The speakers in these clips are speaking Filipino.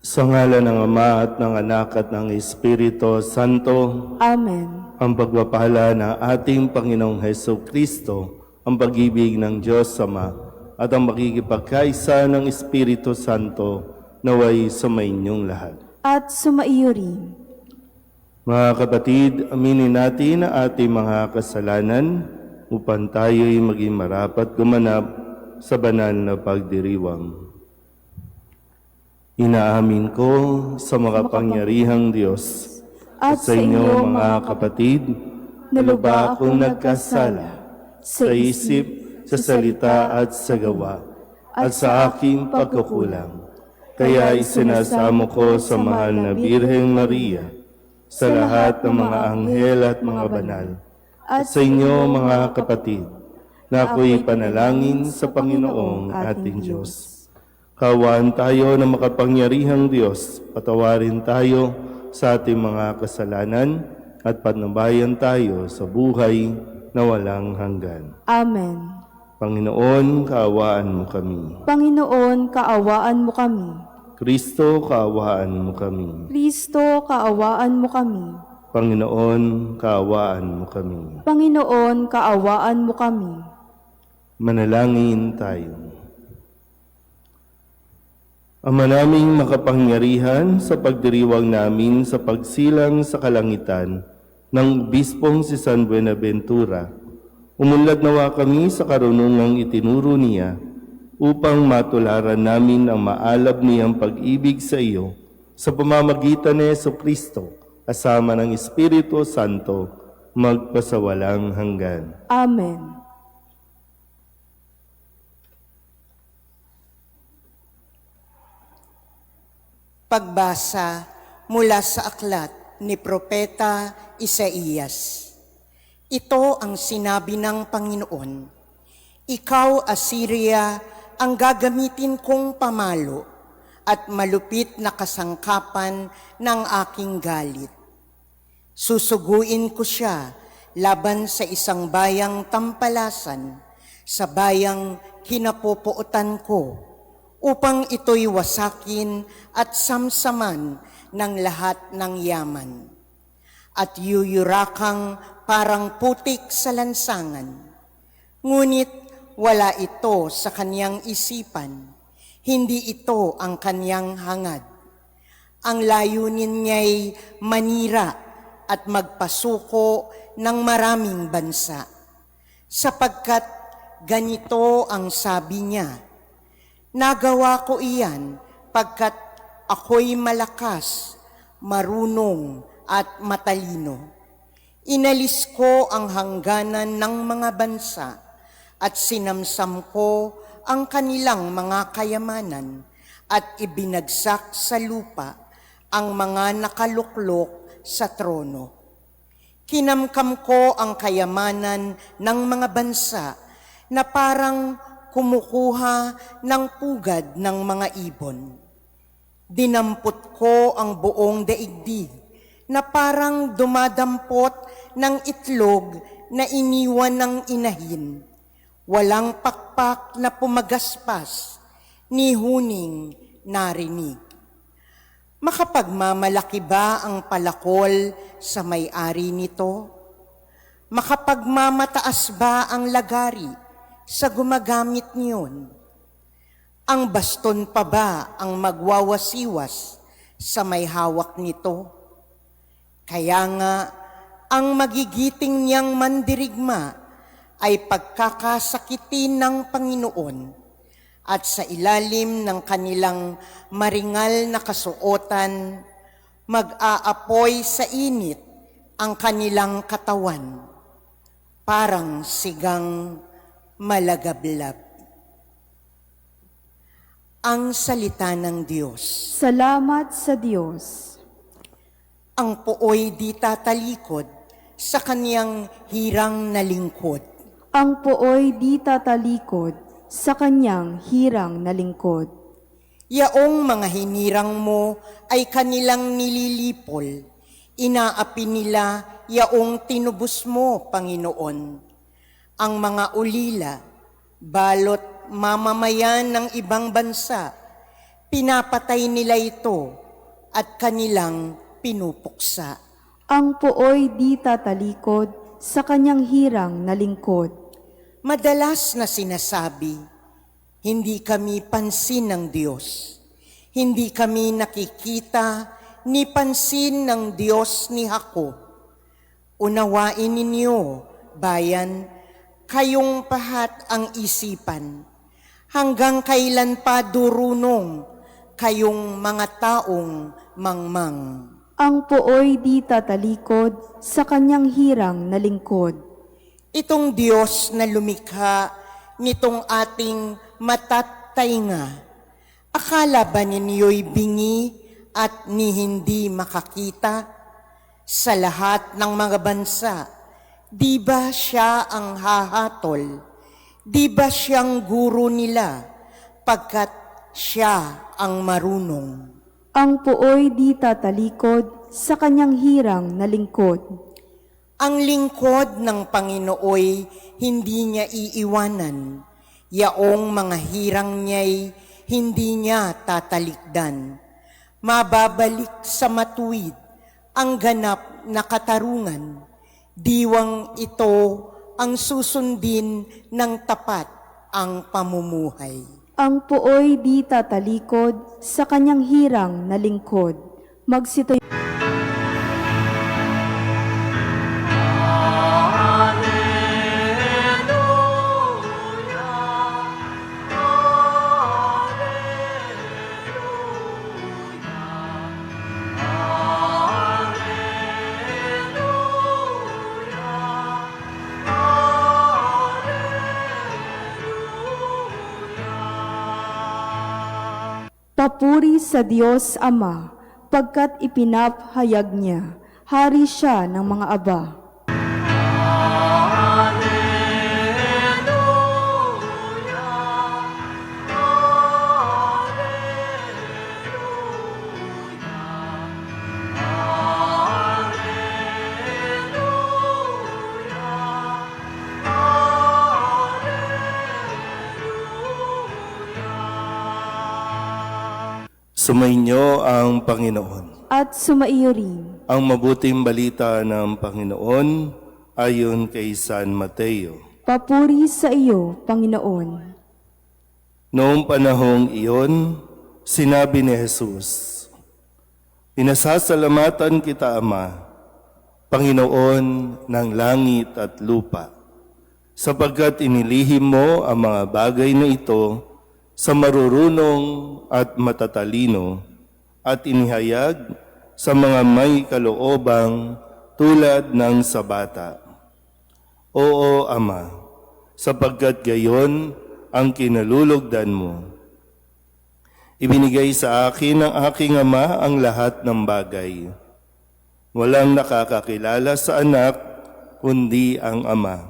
Sa ngalan ng Ama at ng Anak at ng Espiritu Santo, Amen. ang pagpapala ng ating Panginoong Hesus Kristo, ang pag-ibig ng Diyos Ama, at ang makikipagkaisa ng Espiritu Santo naway sumainyong lahat. At sumaiyo rin. Mga kapatid, aminin natin ang ating mga kasalanan upang tayo'y maging marapat gumanap sa banal na pagdiriwang. Inaamin ko sa makapangyarihang Diyos at sa inyo mga kapatid na lubha akong nagkasala sa isip, sa salita at sa gawa at sa aking pagkukulang. Kaya isinasamo ko sa mahal na Birheng Maria, sa lahat ng mga anghel at mga banal, at sa inyo mga kapatid, na ako'y panalangin sa Panginoong ating Diyos. Kaawaan tayo ng makapangyarihang Diyos, patawarin tayo sa ating mga kasalanan at patnubayan tayo sa buhay na walang hanggan. Amen. Panginoon, kaawaan mo kami. Panginoon, kaawaan mo kami. Kristo, kaawaan mo kami. Kristo, kaawaan mo kami. Panginoon, kaawaan mo kami. Panginoon, kaawaan mo kami. Manalangin tayo. Ama naming makapangyarihan, sa pagdiriwang namin sa pagsilang sa kalangitan ng Obispong si San Buenaventura, umunlad nawa kami sa karunungang itinuro niya upang matularan namin ang maalab niyang pag-ibig sa iyo sa pamamagitan ni Jesucristo, kasama ng Espiritu Santo, magpasawalang hanggan. Amen. Pagbasa mula sa aklat ni Propeta Isaías. Ito ang sinabi ng Panginoon, "Ikaw, Assyria, ang gagamitin kong pamalo at malupit na kasangkapan ng aking galit. Susuguin ko siya laban sa isang bayang tampalasan, sa bayang kinapupuotan ko, upang ito'y wasakin at samsaman ng lahat ng yaman, at yuyurakang parang putik sa lansangan. Ngunit wala ito sa kaniyang isipan, hindi ito ang kaniyang hangad. Ang layunin niya'y manira at magpasuko ng maraming bansa, sapagkat ganito ang sabi niya, nagawa ko iyan pagkat ako'y malakas, marunong at matalino. Inalis ko ang hangganan ng mga bansa at sinamsam ko ang kanilang mga kayamanan at ibinagsak sa lupa ang mga nakaluklok sa trono. Kinamkam ko ang kayamanan ng mga bansa na parang kumukuha ng pugad ng mga ibon. Dinampot ko ang buong daigdig na parang dumadampot ng itlog na iniwan ng inahin. Walang pakpak na pumagaspas, ni huning narinig. Makapagmamalaki ba ang palakol sa may-ari nito? Makapagmamataas ba ang lagari sa gumagamit niyon? Ang baston pa ba ang magwawasiwas sa may hawak nito? Kaya nga, ang magigiting niyang mandirigma ay pagkakasakitin ng Panginoon, at sa ilalim ng kanilang maringal na kasuotan, mag-aapoy sa init ang kanilang katawan, parang sigang malagablab. Ang salita ng Diyos. Salamat sa Diyos. Ang pooy di tatalikod sa kaniyang hirang na lingkod. Ang pooy di tatalikod sa kanyang hirang na lingkod. Yaong mga hinirang mo ay kanilang nililipol. Inaapi nila yaong tinubos mo, Panginoon. Ang mga ulila, balot mamamayan ng ibang bansa, pinapatay nila ito at kanilang pinupuksa. Ang pooy di tatalikod sa kanyang hirang na lingkod. Madalas na sinasabi, hindi kami pansin ng Diyos. Hindi kami nakikita ni pansin ng Diyos ni Jacob. Unawain ninyo, bayan, kayong pahat ang isipan. Hanggang kailan pa durunong kayong mga taong mangmang. Ang pooy di tatalikod sa kanyang hirang na lingkod. Itong Diyos na lumikha nitong ating matatainga, akala ba ninyo'y bingi at ni hindi makakita? Sa lahat ng mga bansa, di ba siya ang hahatol? Di ba siyang guro nila pagkat siya ang marunong? Ang pooy di tatalikod sa kanyang hirang na lingkod. Ang lingkod ng Panginooy hindi niya iiwanan. Yaong mga hirang niya'y hindi niya tatalikdan. Mababalik sa matuwid ang ganap na katarungan. Diwang ito ang susundin ng tapat ang pamumuhay. Ang pooy di tatalikod sa kanyang hirang na lingkod. Magsitayo. Papuri sa Diyos Ama, pagkat ipinaphayag niya, hari siya ng mga aba. Sumainyo ang Panginoon. At sumaiyo rin. Ang mabuting balita ng Panginoon ayon kay San Mateo. Papuri sa iyo, Panginoon. Noong panahong iyon, sinabi ni Jesus, "Pinasasalamatan kita, Ama, Panginoon ng langit at lupa, sapagkat inilihim mo ang mga bagay na ito sa marurunong at matatalino at inihayag sa mga may kaloobang tulad ng sa bata. Oo, Ama, sapagkat gayon ang kinalulugdan mo. Ibinigay sa akin ng aking Ama ang lahat ng bagay. Walang nakakakilala sa anak kundi ang Ama,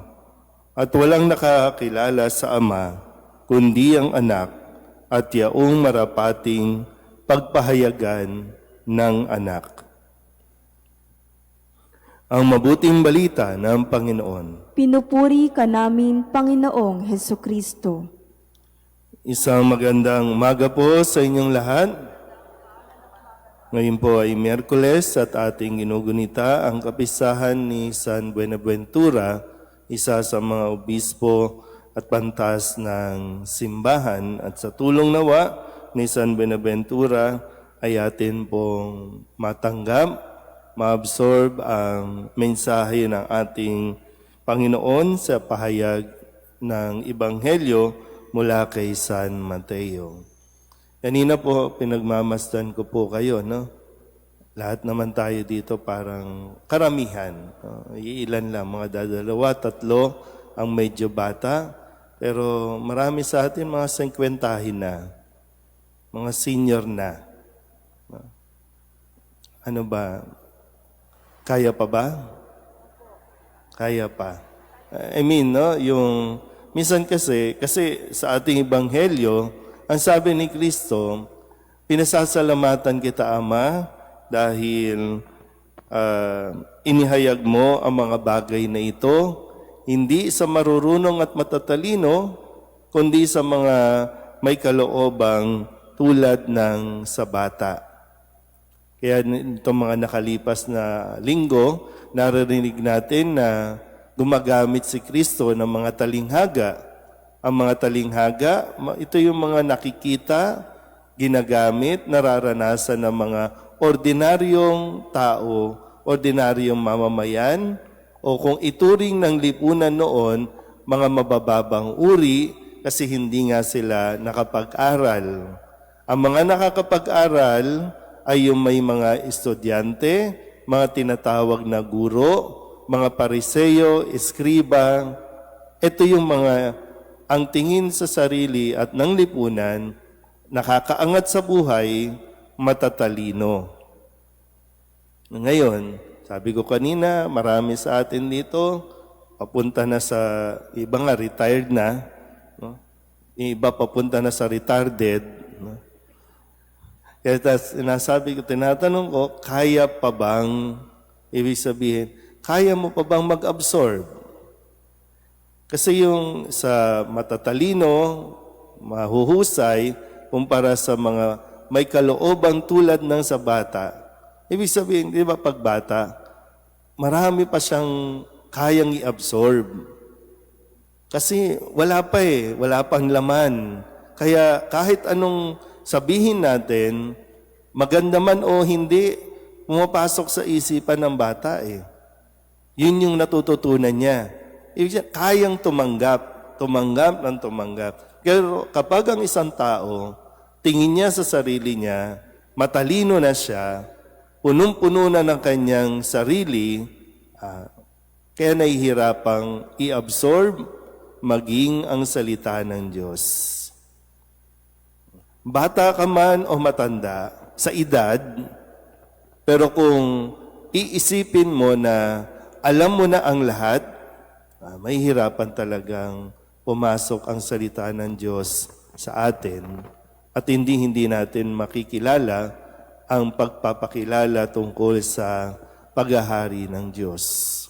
at walang nakakakilala sa Ama kundi ang anak at yaong marapating pagpahayagan ng anak." Ang mabuting balita ng Panginoon. Pinupuri ka namin, Panginoong Hesukristo. Isang magandang umaga po sa inyong lahat. Ngayon po ay Miyerkules at ating ginugunita ang kapistahan ni San Buenaventura, isa sa mga obispo at pantas ng simbahan, at sa tulong nawa ni San Buenaventura ay atin pong matanggap, maabsorb ang mensahe ng ating Panginoon sa pahayag ng Ebanghelyo mula kay San Mateo. Kanina po pinagmamasdan ko po kayo, no? Lahat naman tayo dito parang karamihan. Iilan lang, mga dadalawa, tatlo ang medyo bata. Pero marami sa atin mga 50 na, mga senior na. Ano ba? Kaya pa ba? Kaya pa. I mean, no, yung minsan kasi sa ating ebanghelyo, ang sabi ni Kristo, "Pinasasalamatan kita, Ama, dahil inihayag mo ang mga bagay na ito, hindi sa marurunong at matatalino, kundi sa mga may kaloobang tulad ng sa bata." Kaya itong mga nakalipas na linggo, naririnig natin na gumagamit si Kristo ng mga talinghaga. Ang mga talinghaga, ito yung mga nakikita, ginagamit, nararanasan ng mga ordinaryong tao, ordinaryong mamamayan, o kung ituring ng lipunan noon, mga mabababang uri kasi hindi nga sila nakapag-aral. Ang mga nakakapag-aral ay yung may mga estudyante, mga tinatawag na guro, mga pariseyo, eskriba. Ito yung mga ang tingin sa sarili at ng lipunan, nakakaangat sa buhay, matatalino. Ngayon, sabi ko kanina, marami sa atin dito, papunta na sa, iba nga retired na, no? Iba papunta na sa retarded. No? Kaya sinasabi ko, tinatanong ko, kaya pa bang, ibig sabihin, kaya mo pa bang mag-absorb? Kasi yung sa matatalino, mahuhusay, kumpara sa mga may kaloobang tulad ng sa bata, ibig sabihin, di ba pag bata, marami pa siyang kayang i-absorb. Kasi wala pa wala pang laman. Kaya kahit anong sabihin natin, maganda man o hindi, pumapasok sa isipan ng bata Yun yung natututunan niya. Ibig sabihin, kayang tumanggap ng tumanggap. Pero kapag ang isang tao, tingin niya sa sarili niya, matalino na siya, punong-puno na ng kanyang sarili, kaya nahihirapang i-absorb maging ang salita ng Diyos. Bata ka man o matanda sa edad, pero kung iisipin mo na alam mo na ang lahat, may hirapan talagang pumasok ang salita ng Diyos sa atin at hindi natin makikilala ang pagpapakilala tungkol sa paghahari ng Diyos.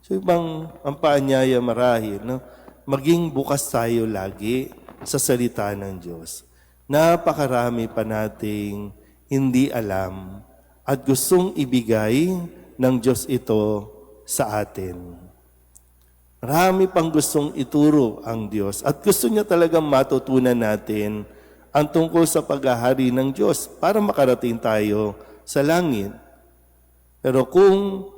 So ang paanyaya marahil, no? Maging bukas tayo lagi sa salita ng Diyos. Napakarami pa nating hindi alam at gustong ibigay ng Diyos ito sa atin. Marami pang gustong ituro ang Diyos at gusto niya talagang matutunan natin ang tungkol sa paghahari ng Diyos para makarating tayo sa langit. Pero kung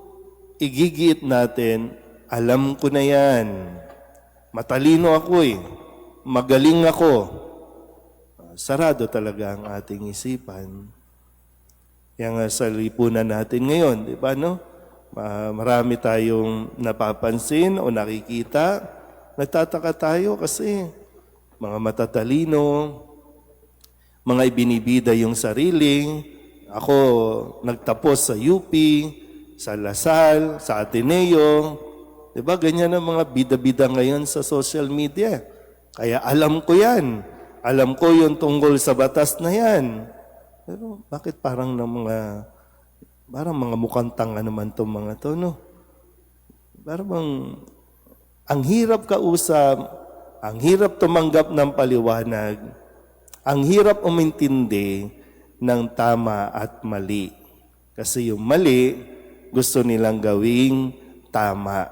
igigiit natin, alam ko na yan, matalino ako magaling ako, sarado talaga ang ating isipan. Kaya nga sa lipunan natin ngayon, di ba, no? Marami tayong napapansin o nakikita. Nagtataka tayo kasi mga matatalino, mga ibinibida yung sarili. Ako nagtapos sa UP, sa Lasal, sa Ateneo. Diba? Ganyan ang mga bida-bida ngayon sa social media. Kaya alam ko yan. Alam ko yung tungkol sa batas na yan. Pero bakit parang mga mukhang tanga naman itong mga to, no? Parang ang hirap kausap, ang hirap tumanggap ng paliwanag, ang hirap umintindi ng tama at mali. Kasi yung mali, gusto nilang gawing tama.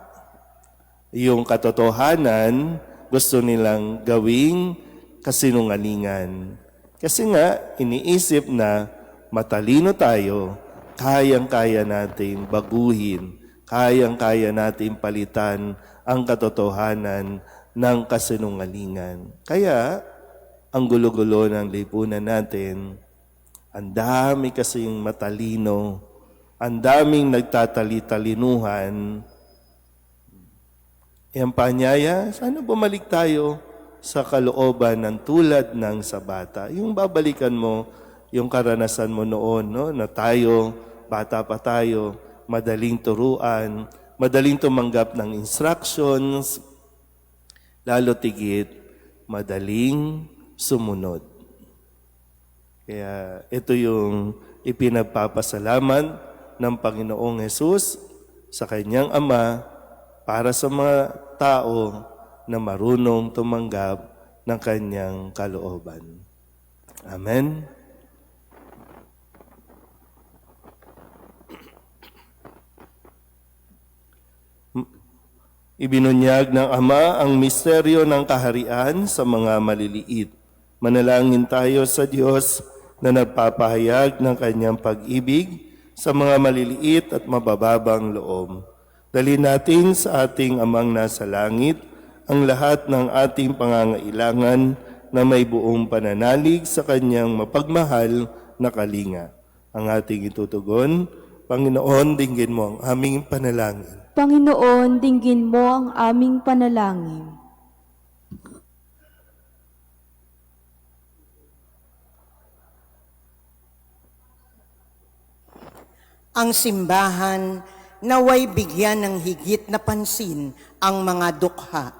Yung katotohanan, gusto nilang gawing kasinungalingan. Kasi nga, iniisip na matalino tayo, kayang-kaya nating baguhin, kayang-kaya nating palitan ang katotohanan ng kasinungalingan. Kaya, ang gulo-gulo ng lipunan natin, ang dami kasing matalino, ang daming nagtatali-talinuhan. Ang paanyaya, sana bumalik tayo sa kalooban ng tulad ng sa bata. Yung babalikan mo, yung karanasan mo noon, no? Na tayo, bata pa tayo, madaling turuan, madaling tumanggap ng instructions, lalo tigit, madaling sumunod. Kaya ito yung ipinagpapasalamat ng Panginoong Hesus sa kanyang Ama para sa mga tao na marunong tumanggap ng kanyang kalooban. Amen. Ibinunyag ng Ama ang misteryo ng kaharian sa mga maliliit. Manalangin tayo sa Diyos na nagpapahayag ng kanyang pag-ibig sa mga maliliit at mabababang loob. Dalhin natin sa ating Amang nasa langit ang lahat ng ating pangangailangan na may buong pananalig sa kanyang mapagmahal na kalinga. Ang ating itutugon, Panginoon, dinggin mo ang aming panalangin. Panginoon, dinggin mo ang aming panalangin. Ang simbahan naway bigyan ng higit na pansin ang mga dukha.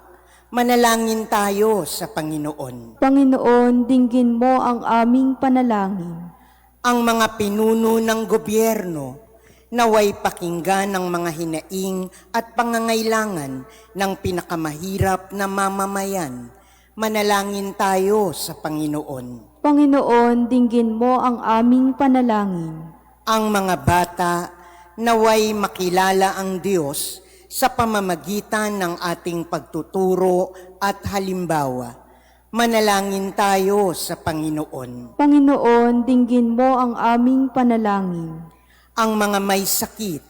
Manalangin tayo sa Panginoon. Panginoon, dinggin mo ang aming panalangin. Ang mga pinuno ng gobyerno naway pakinggan ng mga hinaing at pangangailangan ng pinakamahirap na mamamayan. Manalangin tayo sa Panginoon. Panginoon, dinggin mo ang aming panalangin. Ang mga bata naway makilala ang Diyos sa pamamagitan ng ating pagtuturo at halimbawa. Manalangin tayo sa Panginoon. Panginoon, dinggin mo ang aming panalangin. Ang mga may sakit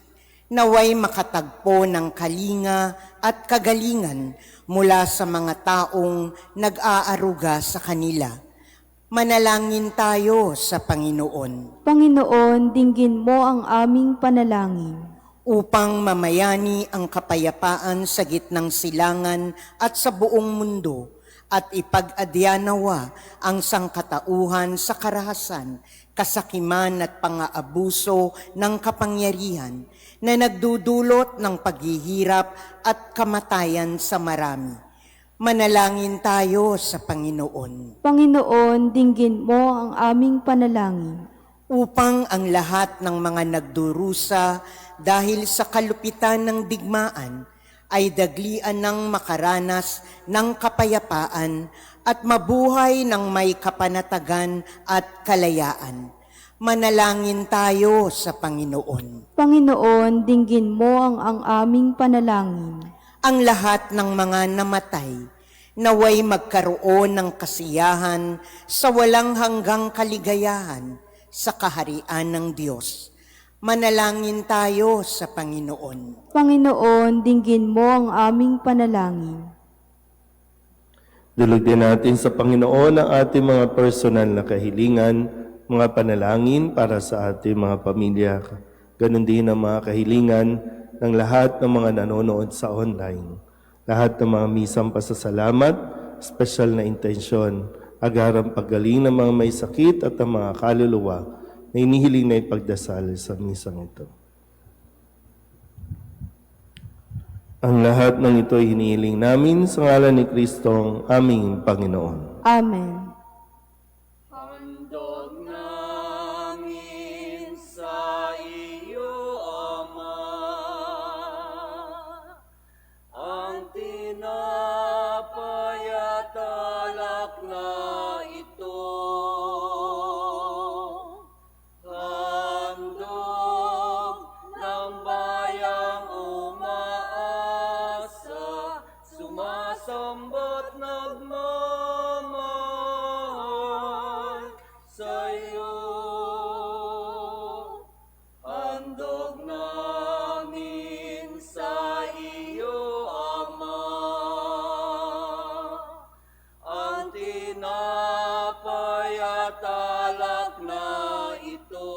naway makatagpo ng kalinga at kagalingan mula sa mga taong nag-aaruga sa kanila. Manalangin tayo sa Panginoon. Panginoon, dinggin mo ang aming panalangin. Upang mamayani ang kapayapaan sa gitnang silangan at sa buong mundo, at ipag-adyanawa ang sangkatauhan sa karahasan, kasakiman at pang-aabuso ng kapangyarihan na nagdudulot ng paghihirap at kamatayan sa marami. Manalangin tayo sa Panginoon. Panginoon, dinggin mo ang aming panalangin. Upang ang lahat ng mga nagdurusa dahil sa kalupitan ng digmaan ay daglian ng makaranas ng kapayapaan at mabuhay ng may kapanatagan at kalayaan. Manalangin tayo sa Panginoon. Panginoon, dinggin mo ang aming panalangin. Ang lahat ng mga namatay naway magkaroon ng kasiyahan sa walang hanggang kaligayahan sa kaharian ng Diyos. Manalangin tayo sa Panginoon. Panginoon, dinggin mo ang aming panalangin. Dulog din natin sa Panginoon ang ating mga personal na kahilingan, mga panalangin para sa ating mga pamilya. Ganon din ang mga kahilingan ng lahat ng mga nanonood sa online. Lahat ng mga misang pasasalamat, special na intensyon, agarang paggaling ng mga may sakit at ang mga kaluluwa na inihiling na ipagdasal sa misang ito. Ang lahat ng ito ay hinihiling namin sa ngalan ni Kristong aming Panginoon. Amen. Handog namin sa iyo, Ama, ang tinapay at alak na ito. Handog ng bayang umaasa, sumasamba't nagmamahal sa iyo. Handog namin sa iyo, Ama, ang tinapay at alak na ito.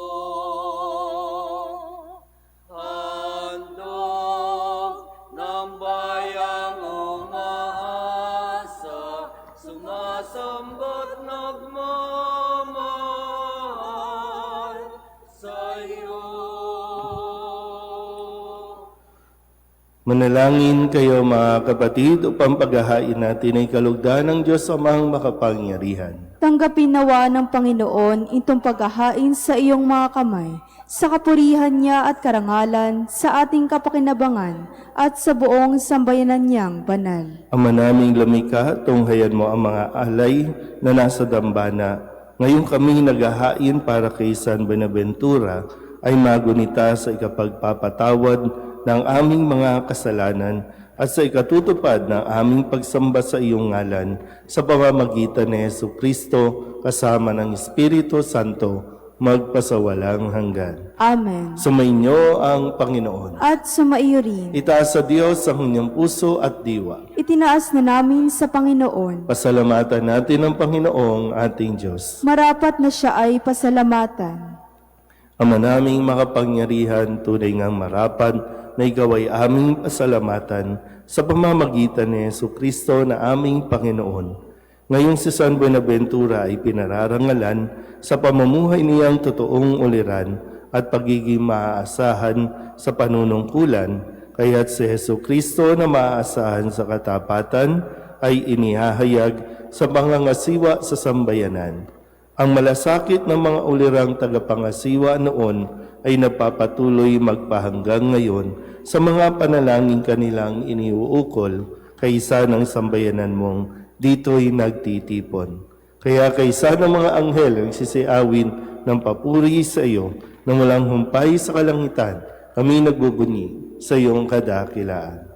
Handog ng bayang umaasa, sumasamba't nagmamahal sa iyo. Manalangin kayo mga kapatid upang paghahain natin ay kalugdan ng Diyos Amang makapangyarihan. Tanggapin nawa ng Panginoon itong paghahain sa iyong mga kamay, sa kapurihan niya at karangalan, sa ating kapakinabangan, at sa buong sambayanan niyang banal. Ama naming lumikha, tunghayan mo ang mga alay na nasa dambana. Ngayon kami naghahain para kay San Buenaventura ay magunita sa ikapagpapatawad ng aming mga kasalanan at sa ikatutupad ng aming pagsamba sa iyong ngalan sa pamamagitan ni Jesucristo kasama ng Espiritu Santo magpasawalang hanggan. Amen. Sumainyo ang Panginoon. At sumaiyo rin. Itaas sa Diyos ang inyong puso at diwa. Itinaas na namin sa Panginoon. Pasalamatan natin ang Panginoong ating Diyos. Marapat na siya ay pasalamatan. Ama naming makapangyarihan, tunay ngang marapat na ikaw ay aming pasalamatan sa pamamagitan ni Jesucristo na aming Panginoon. Ngayong si San Buenaventura ay pinararangalan sa pamumuhay niyang totoong uliran at pagiging maaasahan sa panunungkulan, kaya't si Jesucristo na maaasahan sa katapatan ay inihahayag sa pangangasiwa sa sambayanan. Ang malasakit ng mga ulirang tagapangasiwa noon ay napapatuloy magpahanggang ngayon sa mga panalangin kanilang iniuukol kaysa ng sambayanan mong dito'y nagtitipon. Kaya kaysa ng mga anghel ang sisiawin ng papuri sa iyo na walang humpay sa kalangitan, kami nagbubunyi sa iyong kadakilaan.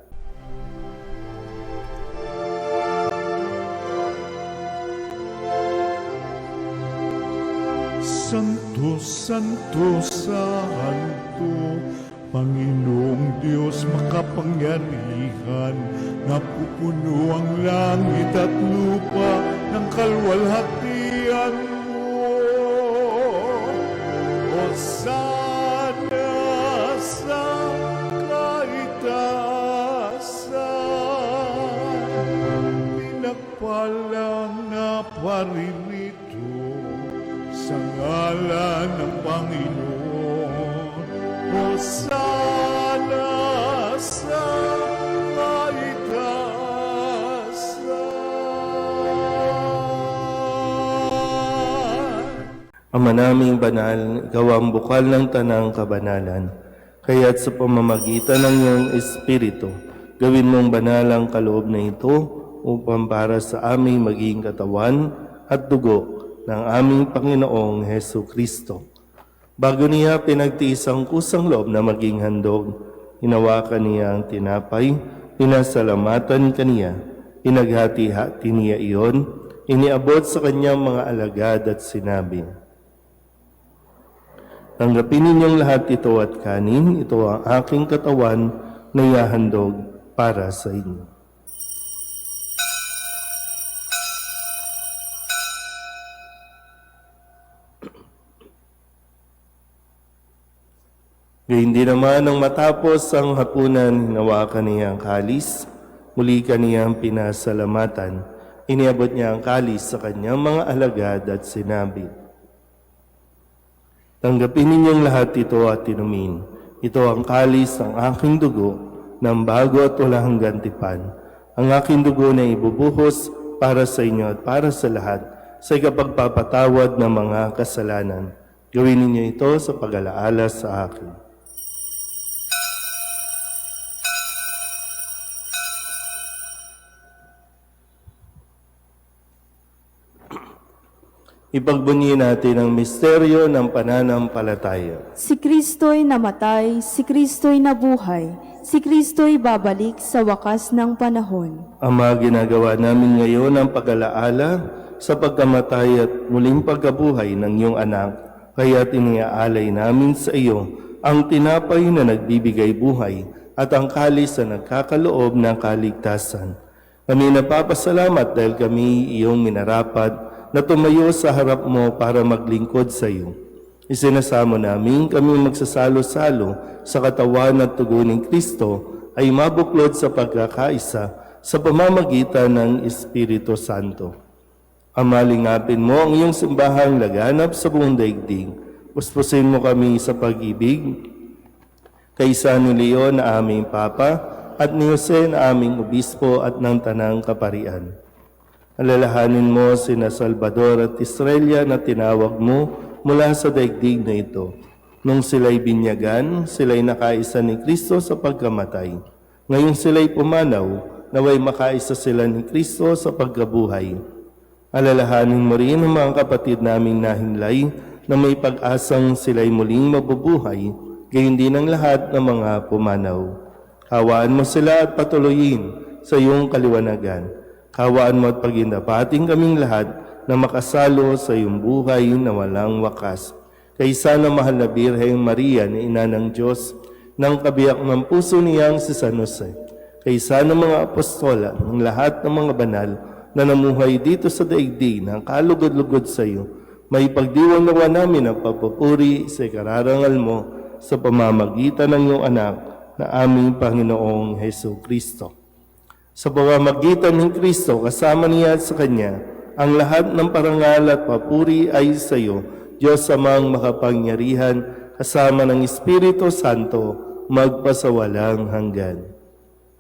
Santo, Santo, Santo, Panginoong Diyos makapangyarihan, napupuno ang langit at lupa ng kalwalhatian mo. Hosana sa kaitaasan, pinagpalang na paririto sa ngalan ng Panginoon. Hosana sa kaitaasan. Ama naming banal, ikaw ang bukal ng tanang kabanalan. Kaya't sa pamamagitan ng iyong Espiritu, gawin mong banal ang kaloob na ito upang para sa aming maging katawan at dugo ng aming Panginoong Hesu Kristo. Bago niya pinagtiis ang kusang loob na maging handog, hinawakan niya ang tinapay, pinasalamatan kaniya, pinaghati-hati niya iyon, iniabot sa kanyang mga alagad at sinabi, "Tanggapin ninyong lahat ito at kanin, ito ang aking katawan na ihahandog para sa inyo." Gayun din naman nang matapos ang hapunan, hinawakan niya ang kalis, muli kaniyang pinasalamatan, iniabot niya ang kalis sa kanyang mga alagad at sinabi, "Tanggapin ninyong lahat ito at inumin. Ito ang kalis ng aking dugo ng bago at walang gantipan. Ang aking dugo na ibubuhos para sa inyo at para sa lahat sa ikapagpapatawad ng mga kasalanan. Gawin ninyo ito sa pag-alaala sa akin." Ipagbunyi natin ang misteryo ng pananampalataya. Si Kristo'y namatay, si Kristo'y nabuhay, si Kristo'y babalik sa wakas ng panahon. Ama, ginagawa namin ngayon ang pag-alaala sa pagkamatay at muling pagkabuhay ng iyong anak, kaya't iniaalay namin sa iyo ang tinapay na nagbibigay buhay at ang kalis na nagkakaloob ng kaligtasan. Kami napapasalamat dahil kami iyong minarapat na tumayo sa harap mo para maglingkod sa iyo. Isinasamo namin kami magsasalo-salo sa katawan at tugo ni Kristo ay mabuklod sa pagkakaisa sa pamamagitan ng Espiritu Santo. Amalingapin mo ang iyong simbahang laganap sa buong daigdig. Puspusin mo kami sa pag-ibig kay San Leon na aming Papa at ni Jose na aming Obispo at ng Tanang Kaparian. Alalahanin mo sina Salvador at Estrella na tinawag mo mula sa daigdig na ito. Nung sila'y binyagan, sila'y nakaisa ni Kristo sa pagkamatay. Ngayong sila'y pumanaw, naway makaisa sila ni Kristo sa pagkabuhay. Alalahanin mo rin ang mga kapatid naming nahinlay na may pag-asang sila'y muling mabubuhay, gayon din ang lahat ng mga pumanaw. Hawaan mo sila at patuloyin sa iyong kaliwanagan. Hawaan mo at pagindapating kaming lahat na makasalo sa iyong buhay na walang wakas. Kaysa na mahal na Birheng Maria na Ina ng Diyos, ng kabiyak ng puso niyang si San Jose, kaysa ng mga apostola, ng lahat ng mga banal na namuhay dito sa daigdig ng kalugod-lugod sa iyo, may pagdiwang nawa namin ang papupuri sa ikararangal mo sa pamamagitan ng iyong anak na aming Panginoong Hesu Kristo. Sa pamamagitan ng Kristo, kasama niya at sa Kanya, ang lahat ng parangal at papuri ay sa iyo, Diyos amang makapangyarihan, kasama ng Espiritu Santo, magpasawalang hanggan.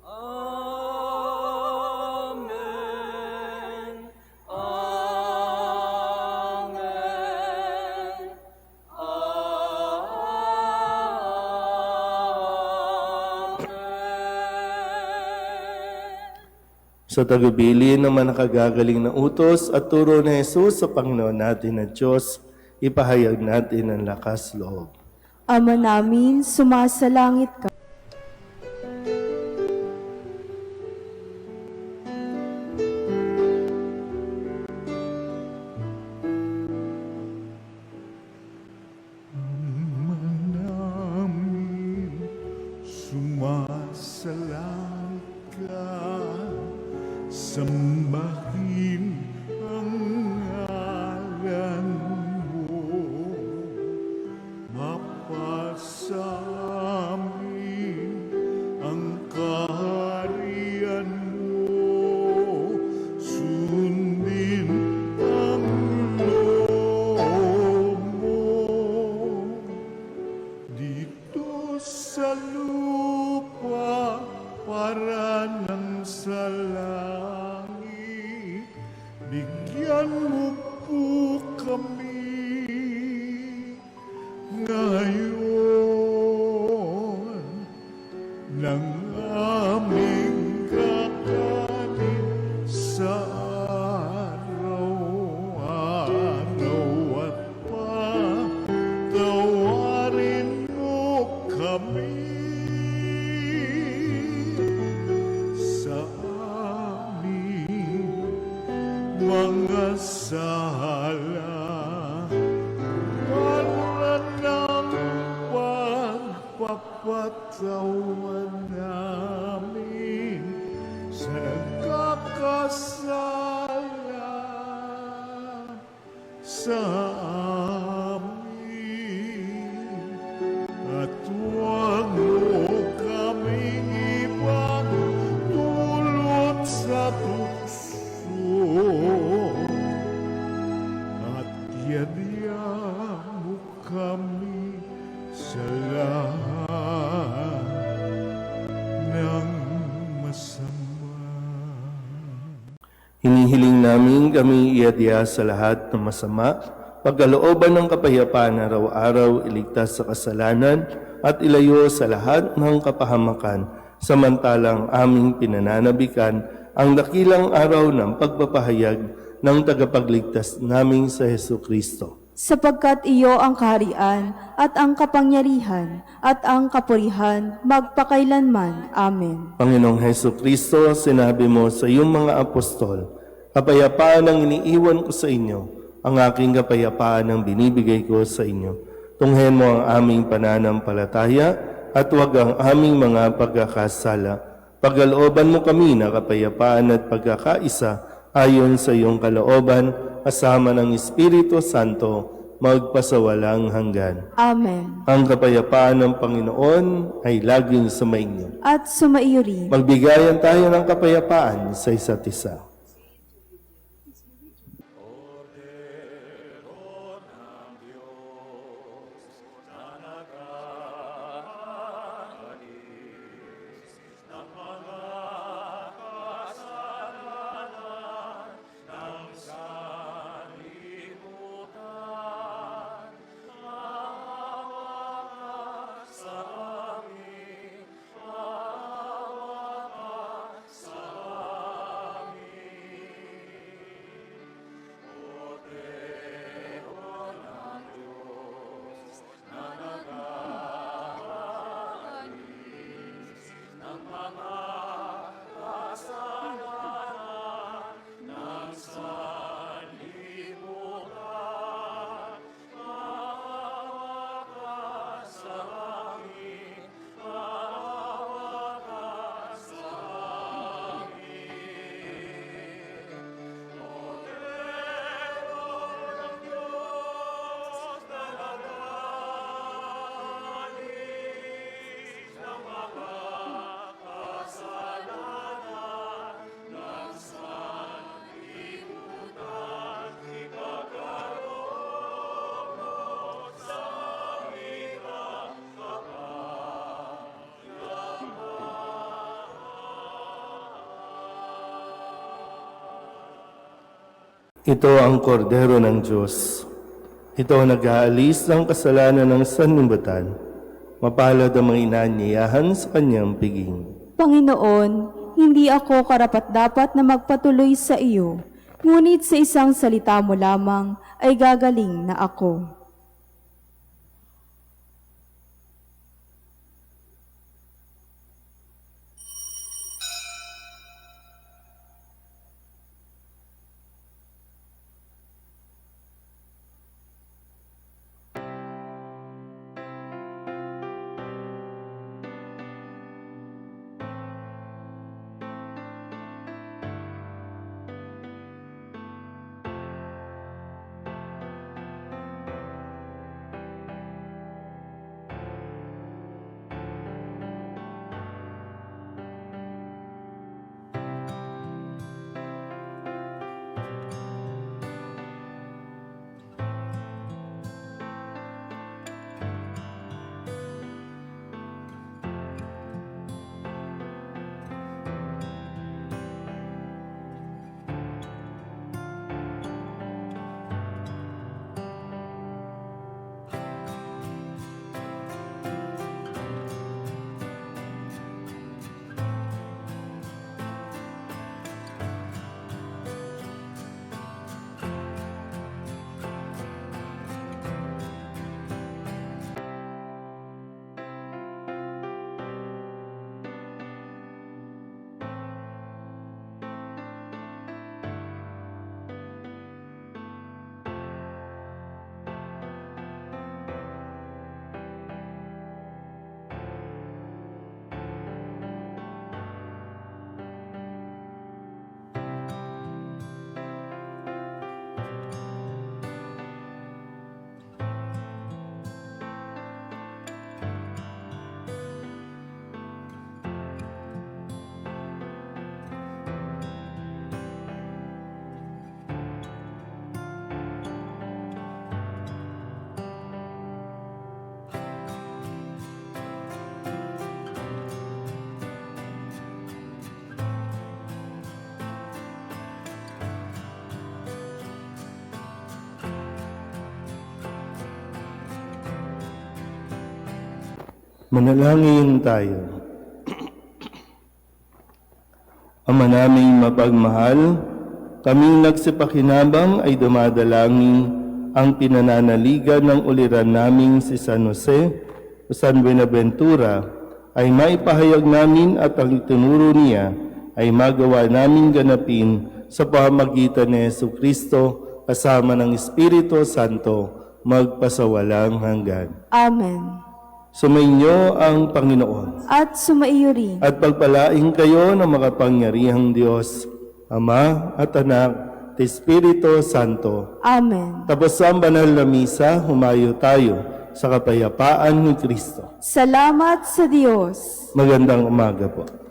Amen. Amen. Amen. Sa tagubilin ng mga nakagagaling na utos at turo ni Jesus sa Panginoon natin na Diyos, ipahayag natin ang lakas loob. Ama namin, sumasalangit ka. namin sumasalang ka, sambahin ang ngalan mo, mapasamin ang kaharian mo, sundin ang loob mo. Dito sa lupa para ng sa langit, bigyan mo po kami ngayon ng aming kakanin sa araw-araw at patawarin mo kami sa aming mga sala, para ng pagpapatawan namin sa nagkakasala sa amin. At huwag mo kaming ipagdulot sa tukso, at yadya mo kami sa lahat ng masama. Hinihiling namin kami iadya sa lahat ng masama, pagkalooban ng kapayapaan araw-araw, iligtas sa kasalanan, at ilayo sa lahat ng kapahamakan, samantalang aming pinananabikan ang dakilang araw ng pagpapahayag ng tagapagligtas naming sa Hesu Kristo. Sapagkat iyo ang kaharian at ang kapangyarihan at ang kapurihan magpakailanman. Amen. Panginoong Hesu Kristo, sinabi mo sa iyong mga apostol, kapayapaan ang iniiwan ko sa inyo, ang aking kapayapaan ang binibigay ko sa inyo. Tunghen mo ang aming pananampalataya at huwag ang aming mga pagkakasala. Pagkalooban mo kami na kapayapaan at pagkakaisa ayon sa iyong kalooban, kasama ng Espiritu Santo, magpasawalang hanggan. Amen. Ang kapayapaan ng Panginoon ay laging sumainyo. At sumaiyo rin. Magbigayan tayo ng kapayapaan sa isa't isa. Ito ang kordero ng Diyos. Ito ang nag-aalis ng kasalanan ng sanlibutan. Mapalad ang mga inaanyayahan sa kanyang piging. Panginoon, hindi ako karapat-dapat na magpatuloy sa iyo, ngunit sa isang salita mo lamang ay gagaling na ako. Manalangin tayo. Ama naming mapagmahal, kaming nagsipakinabang ay dumadalangin ang pinananaligan ng uliran naming si San Jose o San Buenaventura ay maipahayag namin at ang itinuro niya ay magawa namin ganapin sa pamamagitan ni Jesucristo kasama ng Espiritu Santo magpasawalang hanggan. Amen. Sumainyo ang Panginoon. At sumaiyo rin. At pagpalain kayo ng makapangyarihang Diyos, Ama at Anak, at Espiritu Santo. Amen. Tapos ang banal na misa, humayo tayo sa kapayapaan ni Kristo. Salamat sa Diyos. Magandang umaga po.